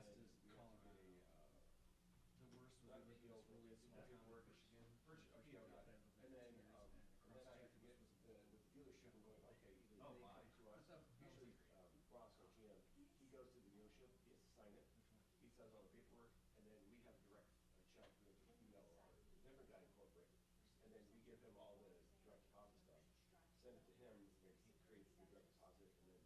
best is Colorado. The worst was we lived in this really small town in Michigan. Which got out there for and then, 2 years, and and then across I the have to street get from us was with the dealership and going, okay, either Oh, they my. come to us, usually, Ross or GM, he goes to the dealership, he has to sign it, he signs all the paperwork, and then we have direct check, we have to email a different guy in corporate, and then we give him all the direct deposit stuff, send it to him, and he creates the direct deposit, and then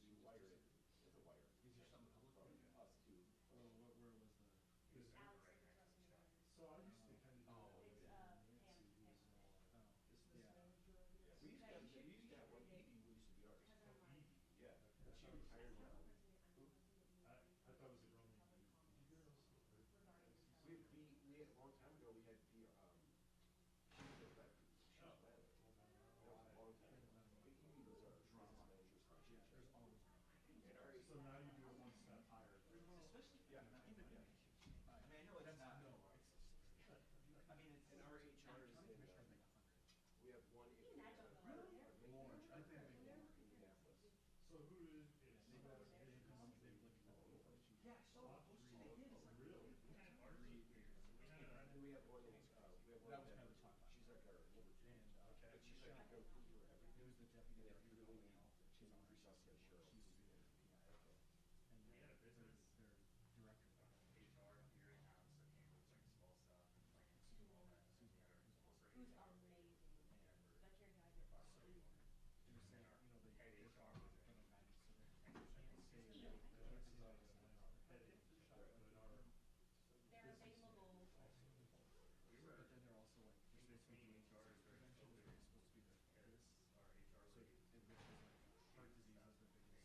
we wire it, it's a wire. Is there something public? From us to. Where was the? So I used to kind of do Oh, it. yeah. We used to have one Evie who used to be ours. Oh, Evie. Yeah, but she retired now. I thought it was a Roman. We had a long time ago, we had the, she was that, she was that. That was a long time ago. But Evie was our business manager. Yeah, there's always. So now you do it one step higher. Especially, yeah, even, yeah. I mean, I know it's not, no, it's, I mean, it's. And our HR is in, we have one. More, I think maybe more. Indianapolis. So who is? They come up, they look at the. Yeah, so Really? and we have one, we have one. That was kind of the talk. She's like our number two. And, But she's like a go-to for everything. It was the deputy And if director you of really public health. She's on our reach out to system. Cheryl. She used to be there. And We had a business. their director. HR here in house that handles like small stuff and finance and all that. So we had our corporate Who's HR. amazing. And we're That carrier guy did so we wanted. They were saying, you know, they Head work HR on was it, in. but I just said, And I can't say that. Yeah. This is all Headache, but our. They're available. We were. But then they're also like, they're In supposed to be between doing HR is very prevention, children. they're supposed to be there. As our HR So lady. it was like heart disease is their biggest.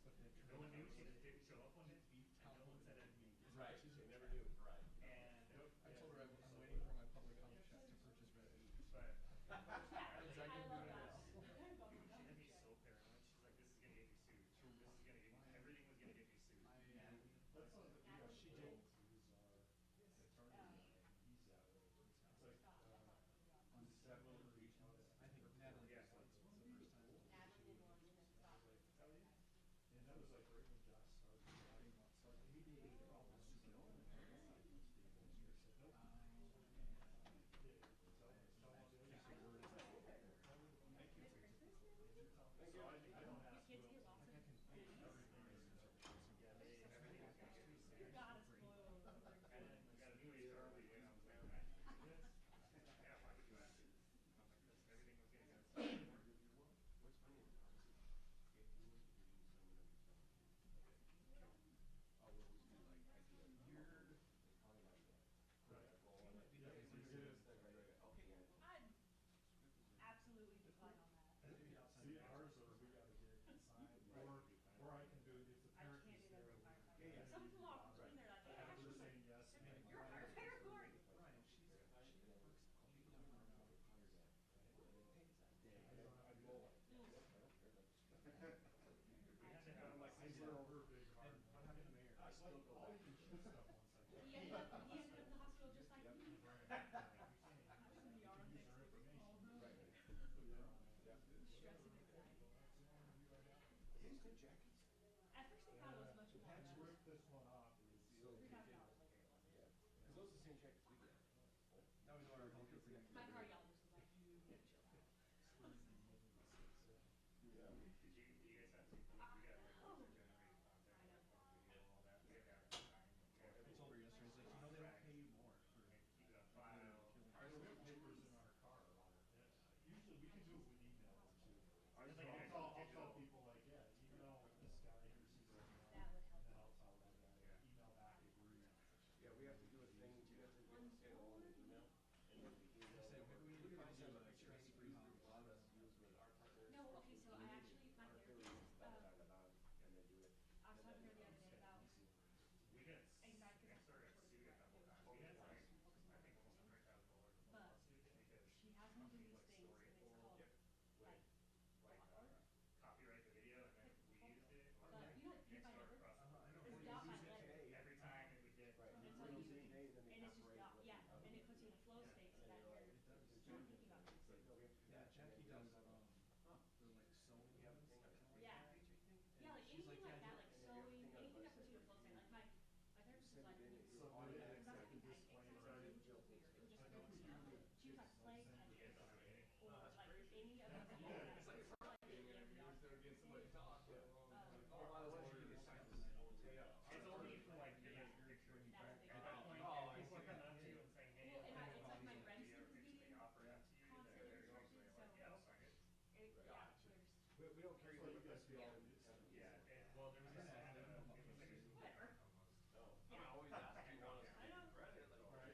But then No one knew, she just didn't show up one day, and no one said anything. Right, they never knew, right. And. I told her I'm waiting for my public health check to purchase Red Meat. But. Yeah, I love that. She had me so paranoid, she's like, this is gonna get you sued, this is gonna get you, everything was gonna get you sued. That's not the deal. She did. He's out. It's like, On several occasions. I think Natalie Yeah. was like, it's the first time. Natalie didn't want to stop. and that was like right when Josh started. He did almost super old. So I don't ask. Kids get lost in Everything was gonna get you sued. Your God is spoiled. And then we got a new HR lady, and I was like, yeah, why would you ask? I'm like, because everything was gonna get sued. What's funny is, if you were to do someone of yourself, I would always be like, I'd be like, you're calling out that. Right. Okay, yeah. I'd absolutely decline on that. See, ours are, we gotta get it signed, or I can do it if the I parent can't is do that there. with firefighter. Yeah, yeah. Some people walk between there like, hey, After actually, saying yes. you're a firefighter, Corey. Right, and she works, she never know. I'd go like, I don't care, I'm like, I went over a big heart. I'm having a mayor. I still go back and shoot stuff once I He ended up in the hospital just like me. I was in the ER on Use next their week. information. Right. Put that on it. Stressing and crying. These good jackets. At first I thought it was much more. Let's rip this one off. So, $3,000 later. it was. yeah, because those are the same jackets we get. That was our whole thing. My cardiologist was like, you need to chill out. Yeah. Did you guys have to, we got like, Oh. generate content, I know. video, all that, we had to have it signed. I told her yesterday, I was like, you know, they don't pay you more for. Keep it on file. Ours, we have papers in our car. Usually we can do it with emails too. Ours is So like I'll digital. tell people like, yeah, email this guy, here's his email. That would help. And then I'll tell that guy, Yeah. email back, agree. Yeah, we have to do a thing, we have to say it all in an email, and then we email. I said, maybe we like it in, when it you, will Submit it, automatically. because I I can think I display think it. something Jill too, takes it care just of I it. know freaks you me out. did. She was like Like playing send it. Tetris or That's like crazy. any other That's game good. that It's like was a like thing, in and the you're there against somebody office. talking. Oh, Oh, by the way, you Warriors get signed left this. and that. Yeah. It's only for like image picture. That's the At that game. point, Oh, if I people are see. coming up to you and saying, "Hey, Well, and I'm it's like my an REM idea," sleep or is basically getting offering it to you, then constantly there you go. So restricted, you're so like, "Yeah, I'll sign it." yeah, Gotcha. there's We don't carry That's why the you guys recipe do all all the this. time. Yeah. Well, there was a sign. It was like a souvenir whatever. almost. Oh, I Yeah. mean, I always ask, do you want us to I give you know. credit? Like, Right. sorry.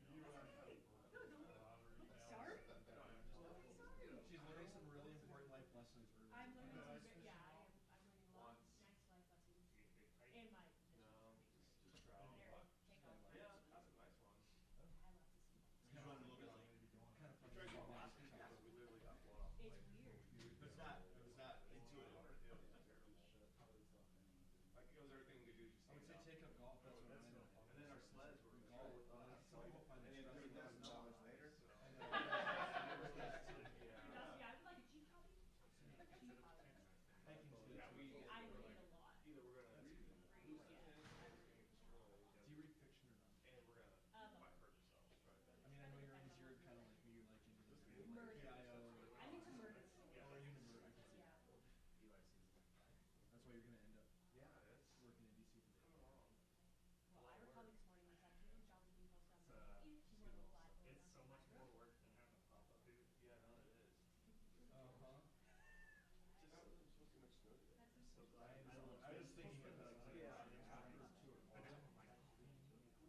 You and I have No, don't. a lot of emails. Sorry? and- She's learning some really important life lessons early. I'm You learning got some, ice fishing yeah, out? I'm learning a lot. Once. Nice life lessons. You get a big pike. And my fishing No, techniques. just trout. There, take off. Yeah, that's a nice one. I have lots of sea He's running a little bit late. Maybe going. Kind of We funny. tried to go last week, but we literally got blown off the It's lake before weird. we could. But it's not intuitive. It was terrible. Like, it was everything we could do, just I would stand say up. take up golf, that's what That's I'm no in. fun. And then our sleds were We full golf, with but us. some people find And it then stressful. $3,000 later. I know. Yeah, I would like a cheap hobby. Cheap hobby. Hiking's good. Yeah, we I were read like, a lot. either we're gonna That's good. lose the tennis or we're gonna get destroyed. Do you read fiction or non? And we're gonna might hurt ourselves. I mean, I know you're kind of like me, you're like into this Murder. PIO. I'm into murder. Oh, are you into murder? I can see Yeah. that. That's why you're gonna end up Yeah, it's working in DC for the coming along. Well, I heard colleague this morning was like, his job's being closed down. It's, I'm like, if you want to apply for it, it's I'm so like, much I more will. work than having a pop-up booth. Yeah, no, it is. Uh-huh. Just wasn't supposed to be much snow today. That's So so glad. I was thinking of that. Yeah. After 2 o'clock.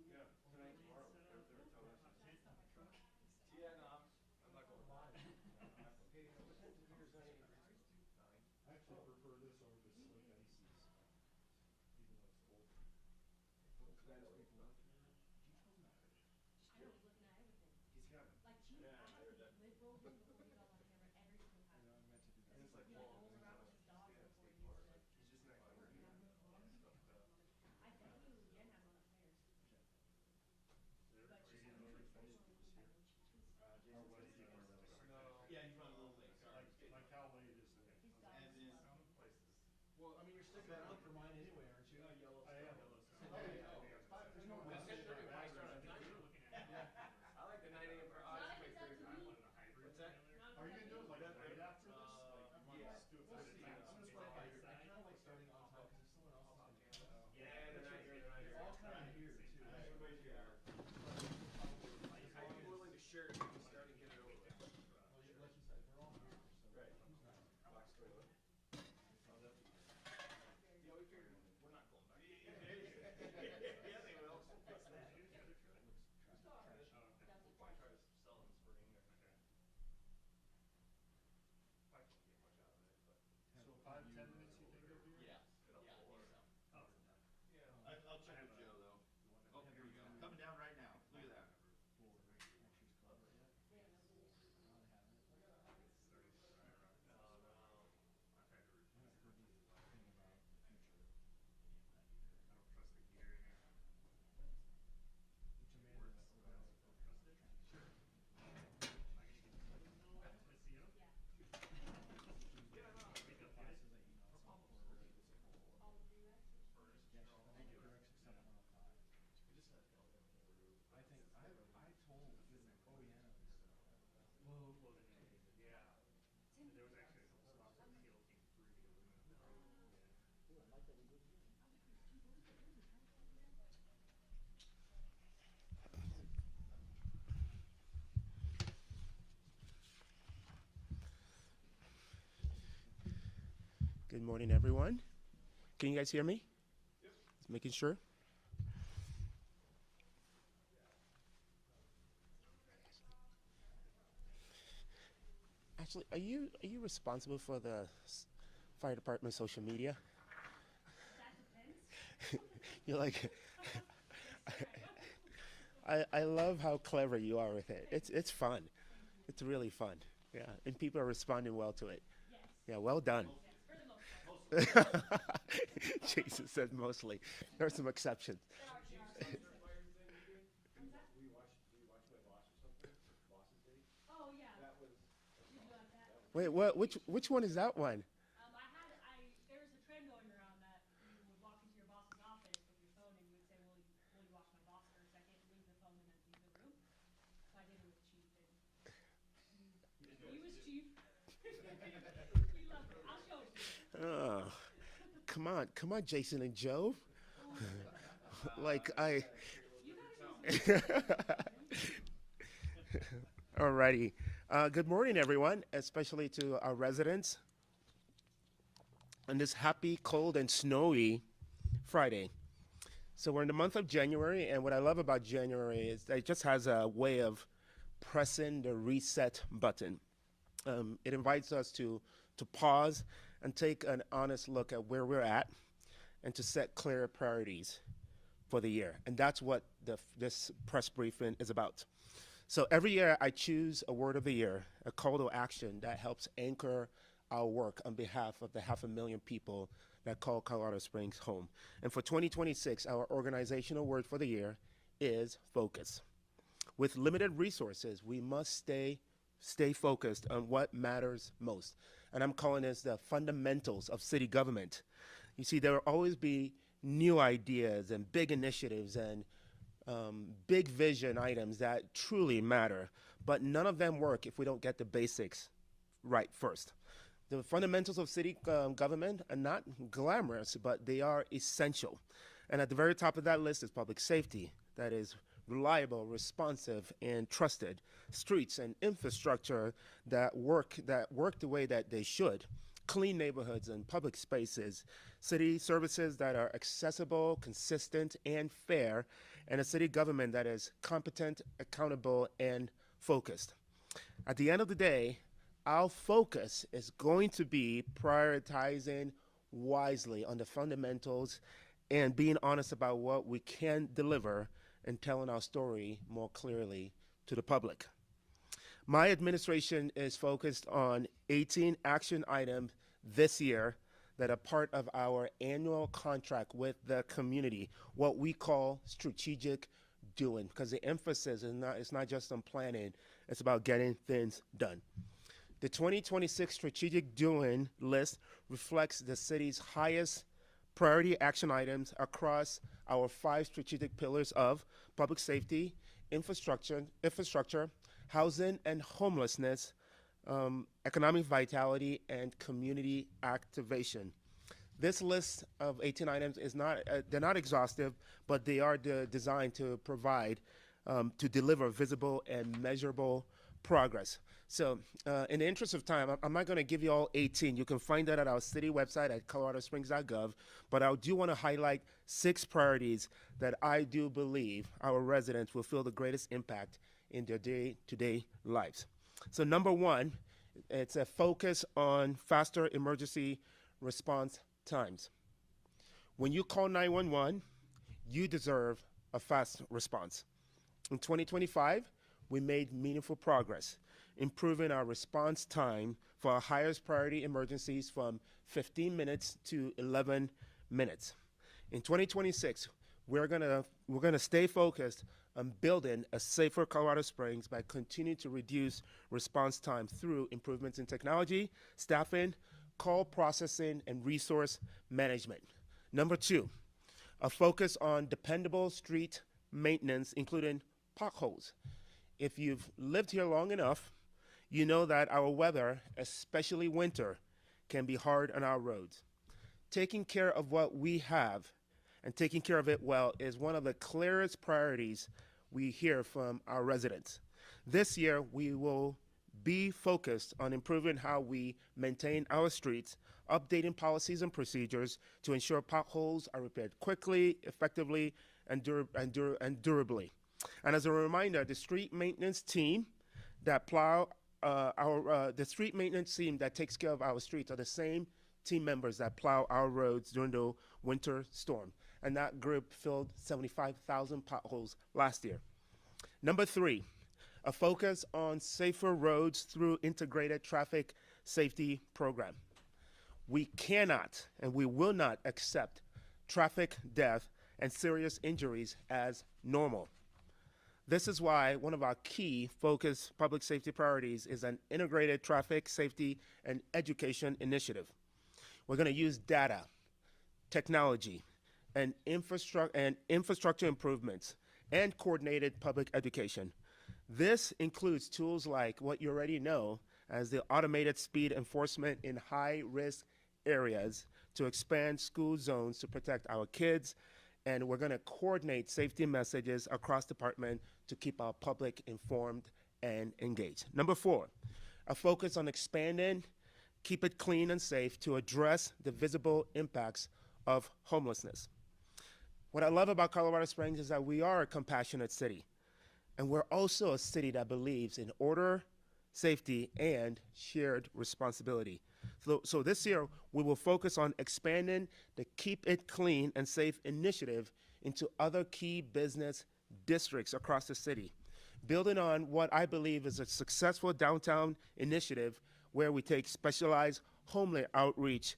Yeah, tonight, tomorrow, they're telling us. Yeah, no, I'm not going. Hey, what time is it? 98 degrees. 9. I actually prefer this over the slick ices, even though it's cold. What's the guy speaking of? I know, he's looking at everything. He's got. Like, Chief Yeah, I asked heard me that. lid-roll him before he got on camera every single I time. know, I meant to do that. And it's like, He well, like rolls around with his dog stand before State he Park, needs like, to. he's just not gonna be stuffed up. I bet you Yen has one upstairs. But she's Are you like, really "There's excited no to one this with year? my own cheese." Or was he one of those? No. Yeah, he's running a little late, sorry. Like how late is it? He's got And his then- club. Some places. Well, I mean, you're sticking around for mine anyway, aren't you? Yellow. I am. Yellowstone. Oh, yeah. Oh, There's no It's rush. 10:30 when I start I at think 9. we were looking at. I like the 9 a.m. for Not odds. if it's up to I me. wanted a hybrid What's that? trailer. Not Are you gonna do it like That- right after this? uh, Like, you want yeah. us to do it We'll for the see. time? I'm gonna swing by here. I kind of like starting on time, because if someone else is gonna be on. Yeah, they're not here, they're not here. They're all kind of here, too. Everybody's here. I'd be willing to share it if we start and get it over with. Well, like you said, they're all here, so. Right. Who's not? Box 21. Yeah, we figured we're not going back. Yeah, they will. Fix that. Did you do the other trailer? Who's talking? Oh, okay. We'll probably try to sell in the spring. Okay. Probably can't get much out of it, but. So 5-10 minutes you think of here? Yeah. Good old Lord. Oh, Yeah. I'll check with Joe though. Oh, here we go. Coming down right now. Look at that. For Asher's Club yet? They have no business. No, they haven't. it's starting to dry out. No, no. I've had to I haven't heard replace anything about the future of I don't trust the gear in it. which Amanda Works. over I at also don't trust it. Sure. Like you can tell them no at SEO. Yeah. Yeah, no. Make up classes it. I emailed some for her. All the prereqs. Yeah, I think corrects except 105. We just had to help him through. I think, I told, oh yeah. Well, yeah. Tim, There was actually a couple spots where steel came through the aluminum. Yeah. Good morning, everyone. Can you guys hear me? Yep. Just making sure. Actually, are you responsible for the fire department social media? that depends. You're like, I love how clever you are with it. It's fun. It's really fun. Yeah, and people are responding well to it. Yes. Yeah, well done. Yes, for the most part. Jason said mostly. There are some exceptions. There are. Oh, yeah. Did you like that? Wait, which one is that one? There was a trend going around that you would walk into your boss's office with your phone in come on, Jason and Joe. Like Alrighty. Good morning, everyone, especially to our residents on this happy, cold, and snowy Friday. So we're in the month of January, and what I love about January is that it just has a way of pressing the reset button. It invites us to pause and take an honest look at where we're at and to set clear priorities for the year. And that's what this press briefing is about. So every year I choose a word of the year, a call to action that helps anchor our work on behalf of the 500,000 people that call Colorado Springs home. And for 2026, our organizational word for the year is focus. With limited resources, we must stay focused on what matters most. And I'm calling this the fundamentals of city government. You see, there will always be new ideas and big initiatives and big vision items that truly matter, but none of them work if we don't get the basics right first. The fundamentals of city government are not glamorous, but they are essential. And at the very top of that list is public safety, that is reliable, responsive, and trusted. Streets and infrastructure that work the way that they should. Clean neighborhoods and public spaces. City services that are accessible, consistent, and fair. And a city government that is competent, accountable, and focused. At the end of the day, our focus is going to be prioritizing wisely on the fundamentals and being honest about what we can deliver and telling our story more clearly to the public. My administration is focused on 18 action items this year that are part of our annual contract with the community, what we call strategic doing, because the emphasis is not just on planning, it's about getting things done. The 2026 strategic doing list reflects the city's highest priority action items across our 5 strategic pillars of public safety, infrastructure, housing and homelessness, economic vitality, and community activation. This list of 18 items is they're not exhaustive, but they are designed to provide, to deliver visible and measurable progress. So in the interest of time, I'm not going to give you all 18. You can find that at our city website at coloradosprings.gov, but I do want to highlight 6 priorities that I do believe our residents will feel the greatest impact in their day-to-day lives. So number 1, it's a focus on faster emergency response times. When you call 911, you deserve a fast response. In 2025, we made meaningful progress, improving our response time for our highest priority emergencies from 15 minutes to 11 minutes. In 2026, we're gonna stay focused on building a safer Colorado Springs by continuing to reduce response time through improvements in technology, staffing, call processing, and resource management. Number 2, a focus on dependable street maintenance, including potholes. If you've lived here long enough, you know that our weather, especially winter, can be hard on our roads. Taking care of what we have and taking care of it well is one of the clearest priorities we hear from our residents. This year, we will be focused on improving how we maintain our streets, updating policies and procedures to ensure potholes are repaired quickly, effectively, and durably. And as a reminder, the street maintenance team that the street maintenance team that takes care of our streets are the same team members that plow our roads during the winter storm. And that group filled 75,000 potholes last year. Number 3, a focus on safer roads through integrated traffic safety program. We cannot and we will not accept traffic death and serious injuries as normal. This is why one of our key focus public safety priorities is an integrated traffic safety and education initiative. We're going to use data, technology, and infrastructure improvements and coordinated public education. This includes tools like what you already know as the automated speed enforcement in high-risk areas to expand school zones to protect our kids, and we're going to coordinate safety messages across department to keep our public informed and engaged. Number 4, a focus on expanding, keep it clean and safe to address the visible impacts of homelessness. What I love about Colorado Springs is that we are a compassionate city, and we're also a city that believes in order, safety, and shared responsibility. So this year, we will focus on expanding the Keep It Clean and Safe initiative into other key business districts across the city, building on what I believe is a successful downtown initiative where we take specialized homeless outreach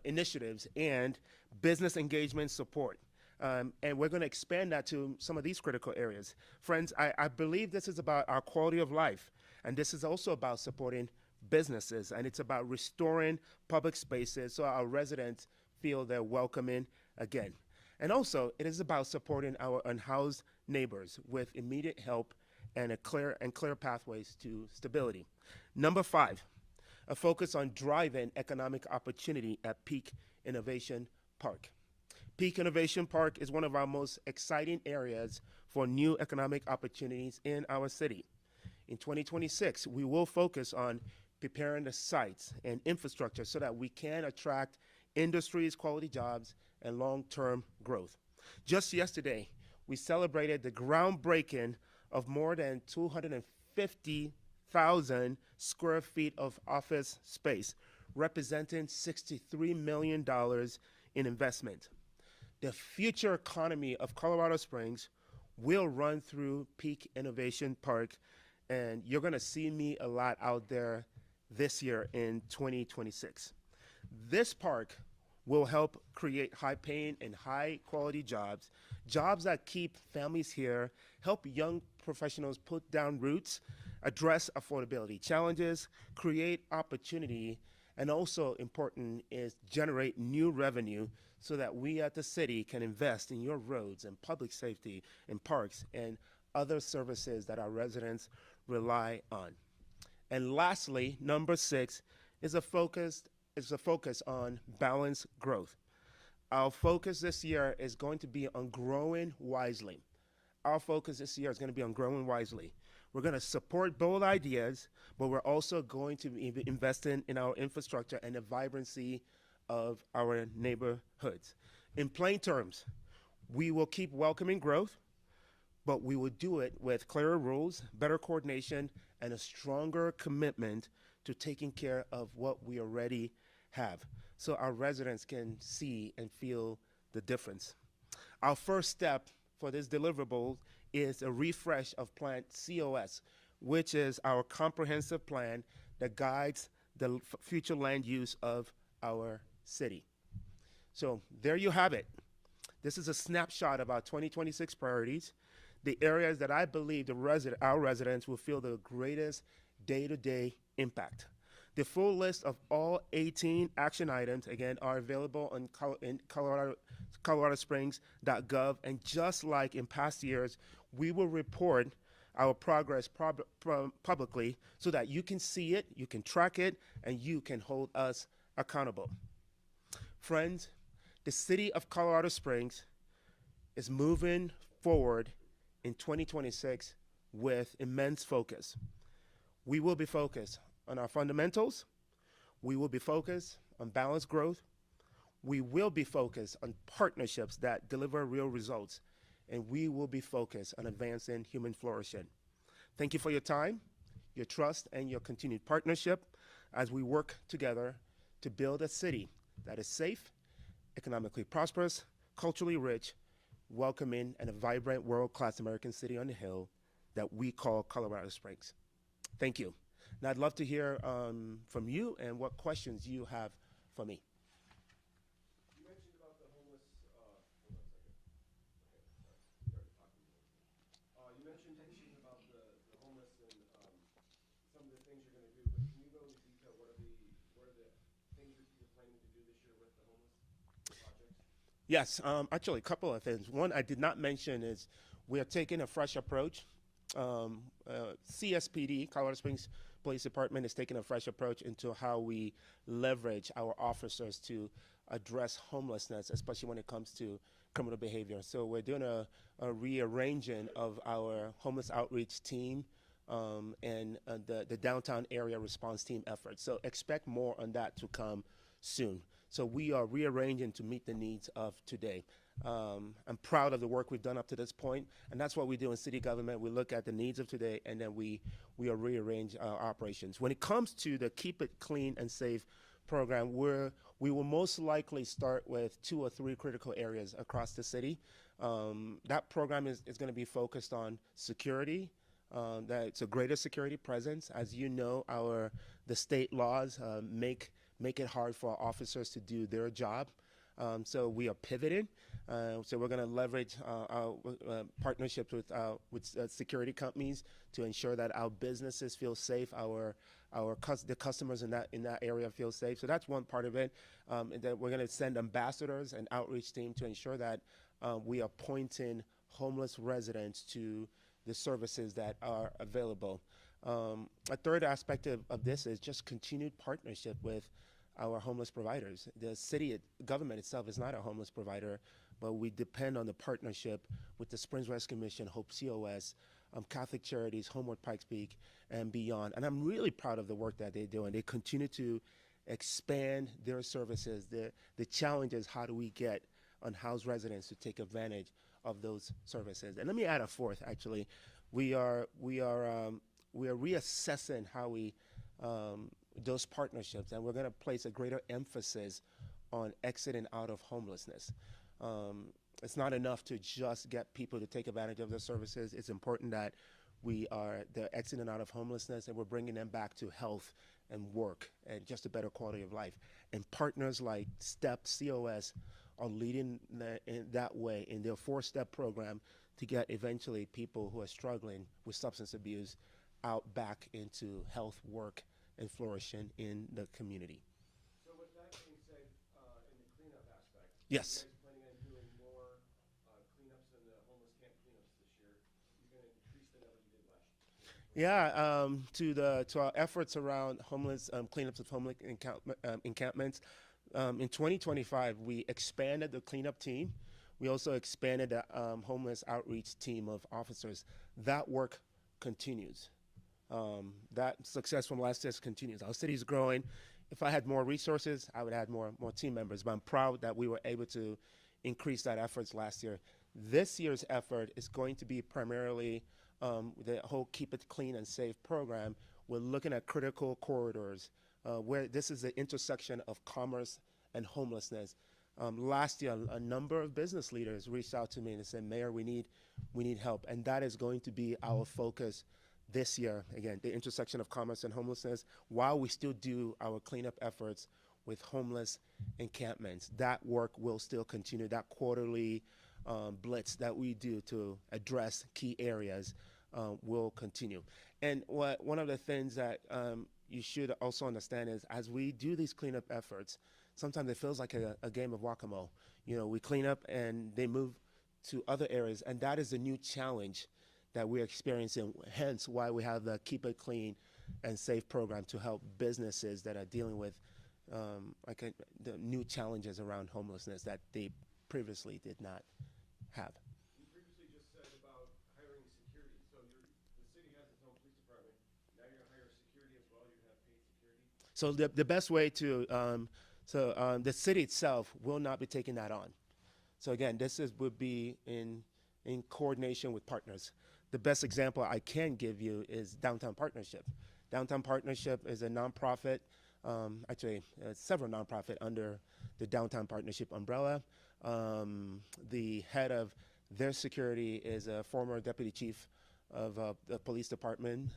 initiatives and business engagement support. And we're going to expand that to some of these critical areas. Friends, I believe this is about our quality of life, and this is also about supporting businesses, and it's about restoring public spaces so our residents feel they're welcoming again. And also, it is about supporting our unhoused neighbors with immediate help and clear pathways to stability. Number 5, a focus on driving economic opportunity at Peak Innovation Park. Peak Innovation Park is one of our most exciting areas for new economic opportunities in our city. In 2026, we will focus on preparing the sites and infrastructure so that we can attract industries, quality jobs, and long-term growth. Just yesterday, we celebrated the groundbreaking of more than 250,000 square feet of office space, representing $63 million in investment. The future economy of Colorado Springs will run through Peak Innovation Park, and you're going to see me a lot out there this year in 2026. This park will help create high-paying and high-quality jobs, jobs that keep families here, help young professionals put down roots, address affordability challenges, create opportunity, and also important is generate new revenue so that we at the city can invest in your roads and public safety and parks and other services that our residents rely on. And lastly, number 6 is a focus on balanced growth. Our focus this year is going to be on growing wisely. Our focus this year is going to be on growing wisely. We're going to support bold ideas, but we're also going to be investing in our infrastructure and the vibrancy of our neighborhoods. In plain terms, we will keep welcoming growth, but we will do it with clearer rules, better coordination, and a stronger commitment to taking care of what we already have so our residents can see and feel the difference. Our first step for this deliverable is a refresh of Plan COS, which is our comprehensive plan that guides the future land use of our city. So there you have it. This is a snapshot of our 2026 priorities, the areas that I believe our residents will feel the greatest day-to-day impact. The full list of all 18 action items, again, are available on coloradosprings.gov, and just like in past years, we will report our progress publicly so that you can see it, you can track it, and you can hold us accountable. Friends, the city of Colorado Springs is moving forward in 2026 with immense focus. We will be focused on our fundamentals. We will be focused on balanced growth. We will be focused on partnerships that deliver real results. And we will be focused on advancing human flourishing. Thank you for your time, your trust, and your continued partnership as we work together to build a city that is safe, economically prosperous, culturally rich, welcoming, and a vibrant world-class American city on the hill that we call Colorado Springs. Thank you. Now I'd love to hear from you and what questions you have for me. You mentioned about the homeless, hold on a second. Okay, sorry. You mentioned issues about the homeless and some of the things you're going to do, but can you go into detail? What are the things that you're planning to do this year with the homeless projects? Yes, actually, a couple of things. One I did not mention is we are taking a fresh approach. CSPD, Colorado Springs Police Department is taking a fresh approach into how we leverage our officers to address homelessness, especially when it comes to criminal behavior. So we're doing a rearranging of our homeless outreach team and the downtown area response team efforts. So expect more on that to come soon. So we are rearranging to meet the needs of today. I'm proud of the work we've done up to this point, and that's what we do in city government. We look at the needs of today, and then we rearrange our operations. When it comes to the Keep It Clean and Safe program, we will most likely start with 2 or 3 critical areas across the city. That program is going to be focused on security. That it's a greater security presence. As you know, the state laws make it hard for our officers to do their job. So we are pivoting. So we're going to leverage our partnerships with security companies to ensure that our businesses feel safe, the customers in that area feel safe. So that's one part of it. And then we're going to send ambassadors and outreach team to ensure that we are pointing homeless residents to the services that are available. A third aspect of this is just continued partnership with our homeless providers. The city government itself is not a homeless provider, but we depend on the partnership with the Springs Rescue Mission, Hope COS, Catholic Charities, Homeward Pikes Peak, and beyond. And I'm really proud of the work that they do, and they continue to expand their services. The challenge is, how do we get unhoused residents to take advantage of those services? And let me add a fourth. Actually, we are reassessing how we those partnerships, and we're going to place a greater emphasis on exiting out of homelessness. It's not enough to just get people to take advantage of the services. It's important that they're exiting out of homelessness, and we're bringing them back to health and work and just a better quality of life. And partners like STEP COS are leading in that way in their 4-step program to get eventually people who are struggling with substance abuse out back into health, work, and flourishing in the community. So with that being said, in the cleanup aspect, Yes. you guys planning on doing more cleanups than the homeless camp cleanups this year? You're going to increase the number you did last year? Yeah, to our efforts around homeless cleanups of homeless encampments, in 2025 we expanded the cleanup team. We also expanded the homeless outreach team of officers. That work continues. That success from last year continues. Our city is growing. If I had more resources, I would add more team members, but I'm proud that we were able to increase that efforts last year. This year's effort is going to be primarily the whole Keep It Clean and Safe program. We're looking at critical corridors where this is the intersection of commerce and homelessness. Last year, a number of business leaders reached out to me and said, "Mayor, we need help," and that is going to be our focus this year. Again, the intersection of commerce and homelessness, while we still do our cleanup efforts with homeless encampments. That work will still continue. That quarterly blitz that we do to address key areas will continue. And one of the things that you should also understand is, as we do these cleanup efforts, sometimes it feels like a game of whack-a-mole. You know, we clean up and they move to other areas, and that is a new challenge that we're experiencing, hence why we have the Keep It Clean and Safe program to help businesses that are dealing with the new challenges around homelessness that they previously did not have. You previously just said about hiring security. So the city has its own police department. Now you're going to hire security as well. You're going to have paid security. So the best way to, the city itself will not be taking that on. So again, would be in coordination with partners. The best example I can give you is Downtown Partnership. Downtown Partnership is a nonprofit, several nonprofit under the Downtown Partnership umbrella. The head of their security is a former deputy chief of the police department,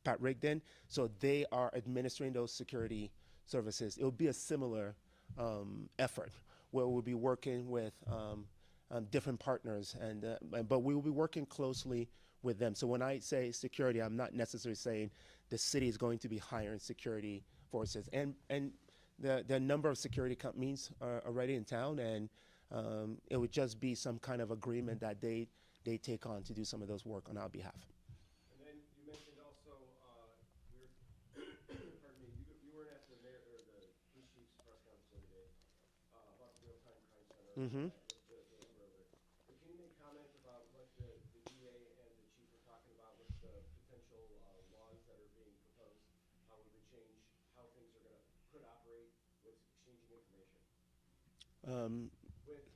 Pat Rigdon. So they are administering those security services. It will be a similar effort where we'll be working with different partners, but we will be working closely with them. So when I say security, I'm not necessarily saying the city is going to be hiring security forces. And the number of security companies are already in town, and it would just be some kind of agreement that they take on to do some of those work on our behalf. And then you mentioned also, we were Mm-hmm. the Amber Alert. But can you make comment about what the DA and the chief are talking about with the potential laws that are being proposed? How it would change how things are gonna could operate with exchanging information? With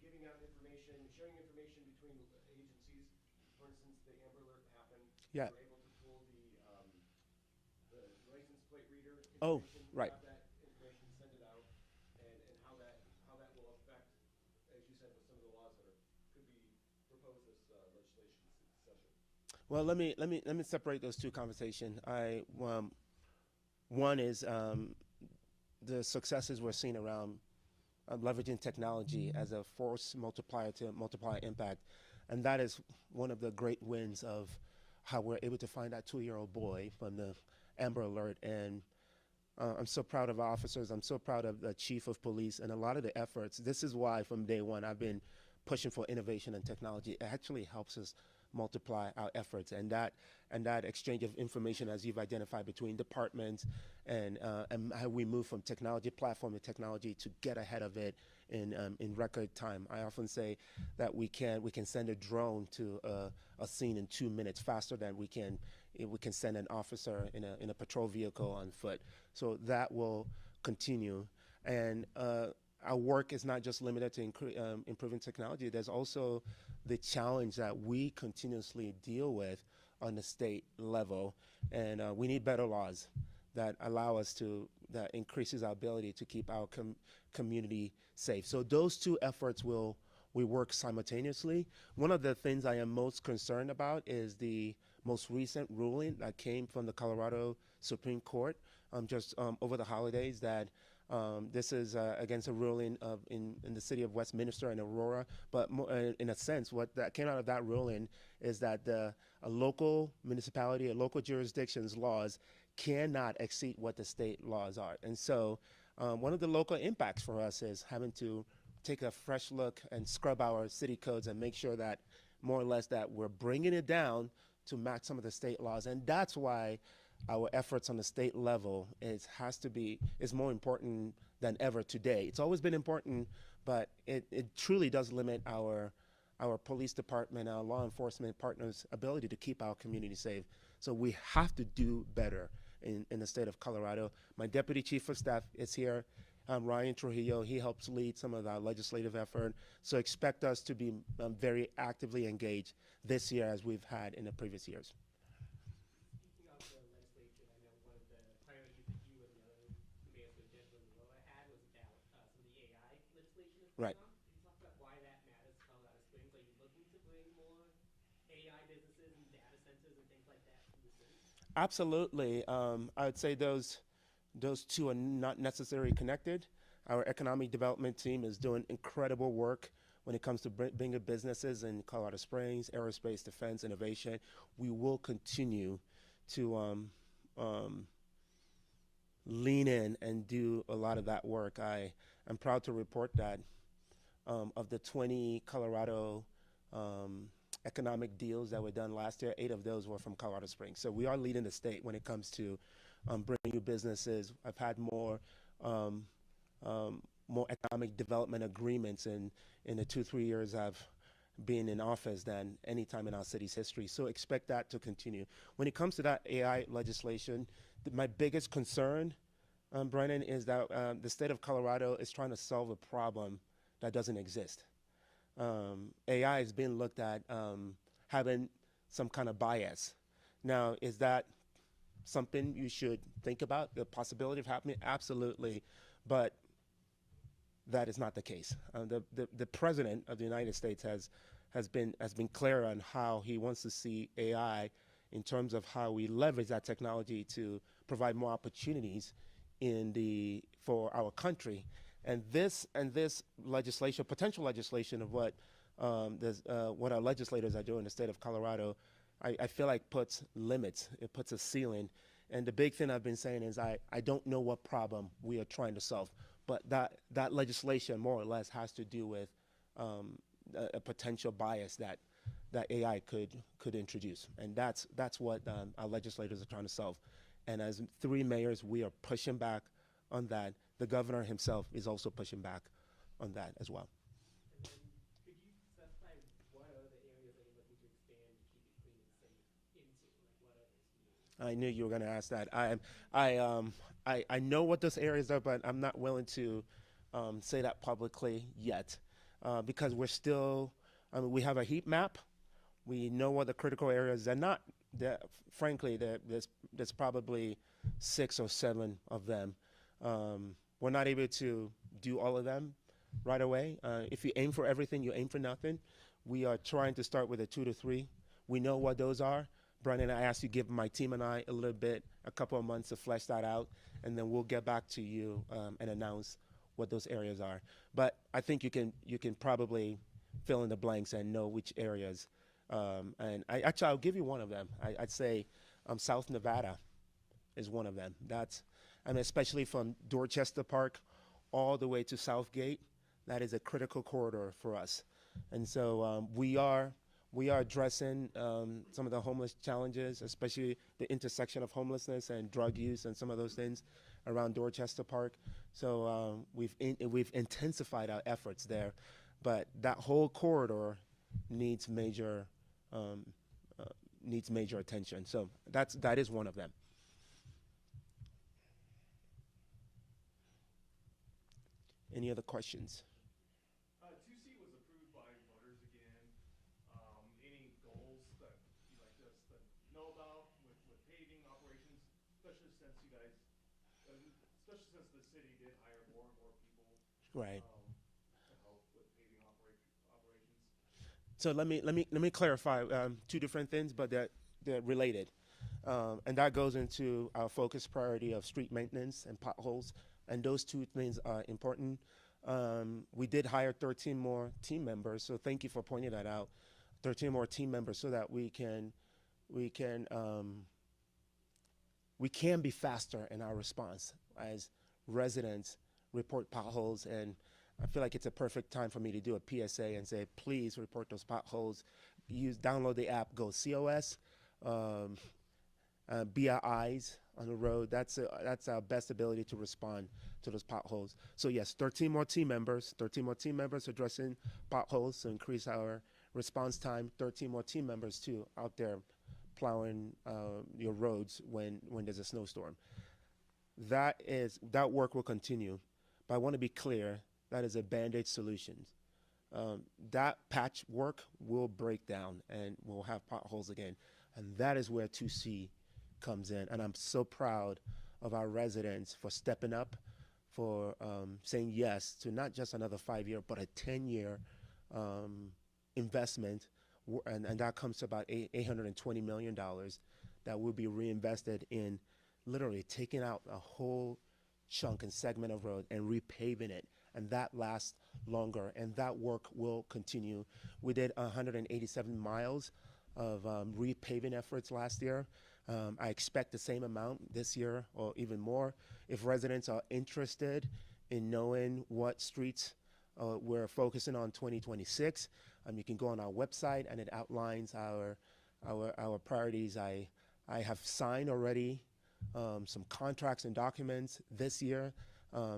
giving out information, sharing information between agencies. For instance, the Amber Alert happened. Yeah. We were able to pull the license plate reader Oh, information, right. grab that information, send it out, and how that will affect, as you said, with some of the laws that are could be proposed this legislation session. Well, let me separate those two conversations. One is the successes we're seeing around leveraging technology as a force multiplier to multiply impact, and that is one of the great wins of how we're able to find that 2-year-old boy from the Amber Alert. And I'm so proud of our officers. I'm so proud of the chief of police and a lot of the efforts. This is why from day one I've been pushing for innovation and technology. It actually helps us multiply our efforts, and that exchange of information, as you've identified, between departments, and how we move from technology platform to technology to get ahead of it in record time. I often say that we can send a drone to a scene in 2 minutes faster than we can send an officer in a patrol vehicle on foot. So that will continue, and our work is not just limited to improving technology. There's also the challenge that we continuously deal with on the state level, and we need better laws that allow us that increases our ability to keep our community safe. So those two efforts we work simultaneously. One of the things I am most concerned about is the most recent ruling that came from the Colorado Supreme Court just over the holidays, that this is against a ruling in the city of Westminster and Aurora. But in a sense, what that came out of that ruling is that a local municipality, a local jurisdiction's laws cannot exceed what the state laws are. And so one of the local impacts for us is having to take a fresh look and scrub our city codes and make sure that more or less that we're bringing it down to match some of the state laws. And that's why our efforts on the state level is more important than ever today. It's always been important, but it truly does limit our police department, our law enforcement partners' ability to keep our community safe. So we have to do better in the state of Colorado. My deputy chief of staff is here, Ryan Trujillo. He helps lead some of our legislative effort. So expect us to be very actively engaged this year as we've had in the previous years. Speaking of the legislature, I know one of the priorities that you and the other mayors, so Jennifer and Laura, had was about some of the AI legislation that's going Right. on. Can you talk about why that matters to Colorado Springs? Are you looking to bring more AI businesses and data centers and things like that to the city? Absolutely. I would say those two are not necessarily connected. Our economic development team is doing incredible work when it comes to bringing businesses in Colorado Springs, aerospace, defense, innovation. We will continue to lean in and do a lot of that work. I am proud to report that of the 20 Colorado economic deals that were done last year, 8 of those were from Colorado Springs. So we are leading the state when it comes to bringing new businesses. I've had more economic development agreements in the 2-3 years I've been in office than any time in our city's history. So expect that to continue. When it comes to that AI legislation, my biggest concern, Brennan, is that the state of Colorado is trying to solve a problem that doesn't exist. AI is being looked at having some kind of bias. Now, is that something you should think about, the possibility of happening? Absolutely, but that is not the case. The president of the United States has been clear on how he wants to see AI in terms of how we leverage that technology to provide more opportunities for our country. And this legislation, potential legislation of what our legislators are doing in the state of Colorado, I feel like puts limits. It puts a ceiling. And the big thing I've been saying is I don't know what problem we are trying to solve, but that legislation more or less has to do with a potential bias that AI could introduce. And that's what our legislators are trying to solve. And as 3 mayors, we are pushing back on that. The governor himself is also pushing back on that as well. And then could you specify what other areas that you're looking to expand to keep it clean and safe into? Like what other communities? I knew you were going to ask that. I know what those areas are, but I'm not willing to say that publicly yet because we're still. I mean, we have a heat map. We know what the critical areas are. Not that, frankly, there's probably 6 or 7 of them. We're not able to do all of them right away. If you aim for everything, you aim for nothing. We are trying to start with a 2 to 3. We know what those are. Brandon, I asked you to give my team and I a couple of months to flesh that out, and then we'll get back to you and announce what those areas are. But I think you can probably fill in the blanks and know which areas. And I'll give you one of them. I'd say South Nevada is one of them. Especially from Dorchester Park all the way to Southgate, that is a critical corridor for us. And so we are addressing some of the homeless challenges, especially the intersection of homelessness and drug use and some of those things around Dorchester Park. So we've intensified our efforts there, but that whole corridor needs major attention. So that is one of them. Any other questions? 2C was approved by voters again. Any goals that you'd like us to know about with paving operations, especially since the city did hire more and more people Right. to help with paving operations? So let me clarify 2 different things, but they're related, and that goes into our focus priority of street maintenance and potholes, and those 2 things are important. We did hire 13 more team members, so thank you for pointing that out. 13 more team members, so that we can be faster in our response as residents report potholes. And I feel like it's a perfect time for me to do a PSA and say, please report those potholes. Download the app, go COS, be our eyes on the road. That's our best ability to respond to those potholes. So yes, 13 more team members addressing potholes to increase our response time. 13 more team members too out there plowing your roads when there's a snowstorm. That work will continue, but I want to be clear, that is a Band-Aid solution. That patch work will break down and we'll have potholes again. And that is where 2C comes in. And I'm so proud of our residents for stepping up, for saying yes to not just another 5-year, but a 10-year investment. And that comes to about $820 million that will be reinvested in literally taking out a whole chunk and segment of road and repaving it. And that lasts longer, and that work will continue. We did 187 miles of repaving efforts last year. I expect the same amount this year or even more. If residents are interested in knowing what streets we're focusing on 2026, you can go on our website and it outlines our priorities. I have signed already some contracts and documents this year,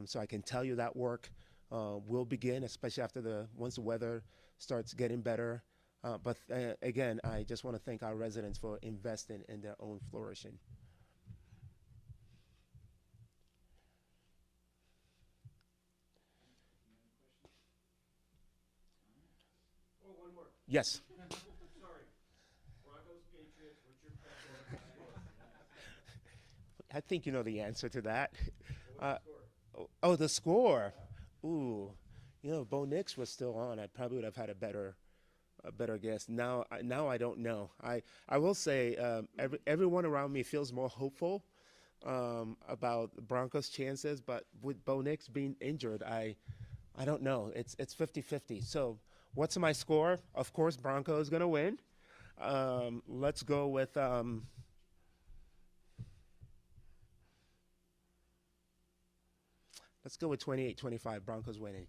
so I can tell you that work will begin, especially once the weather starts getting better. But again, I just want to thank our residents for investing in their own flourishing. Oh, one more. Yes. Sorry. Broncos, Patriots, what's your preference? I think you know the answer to that. What's the score? Oh, the score. Ooh, Bo Nix was still on. I probably would have had a better guess. Now I don't know. I will say everyone around me feels more hopeful about the Broncos' chances, but with Bo Nix being injured, I don't know. It's 50-50. So what's my score? Of course, Broncos going to win. Let's go with let's go with 28-25, Broncos winning.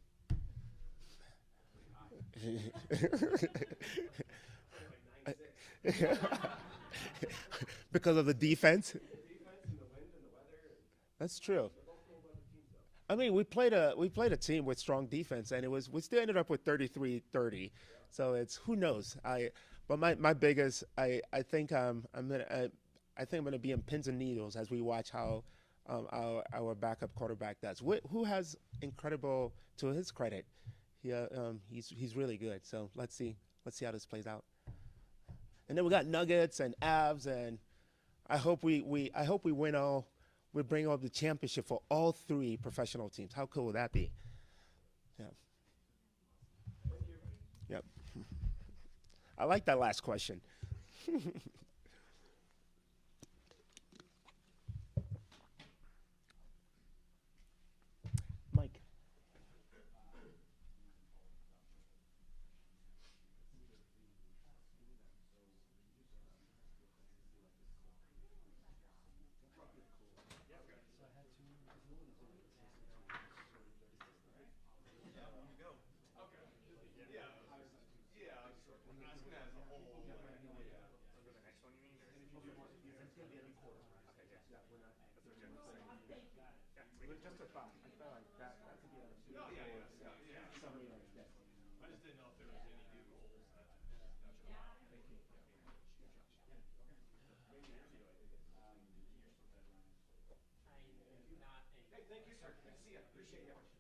Because of the defense? The defense and the wind and the weather. That's true. They're both cold weather teams, I mean, we played a team with strong defense, and we still ended up with 33-30. So it's who knows. But my biggest I think I think I'm gonna be in pins and needles as we watch how our backup quarterback does. Who has incredible, to his credit, he's really good. So let's see how this plays out. And then we got Nuggets and Avs, and I hope we win all. We bring all the championship for all three professional teams. How cool would that be? Yeah. Yep. I like that last question. Mike. Just a thought. I felt like that could be a summary of that. I just didn't know if there was any new goals that. Thank you. I'm not. Hey, thank you, sir. Good to see you. Appreciate you.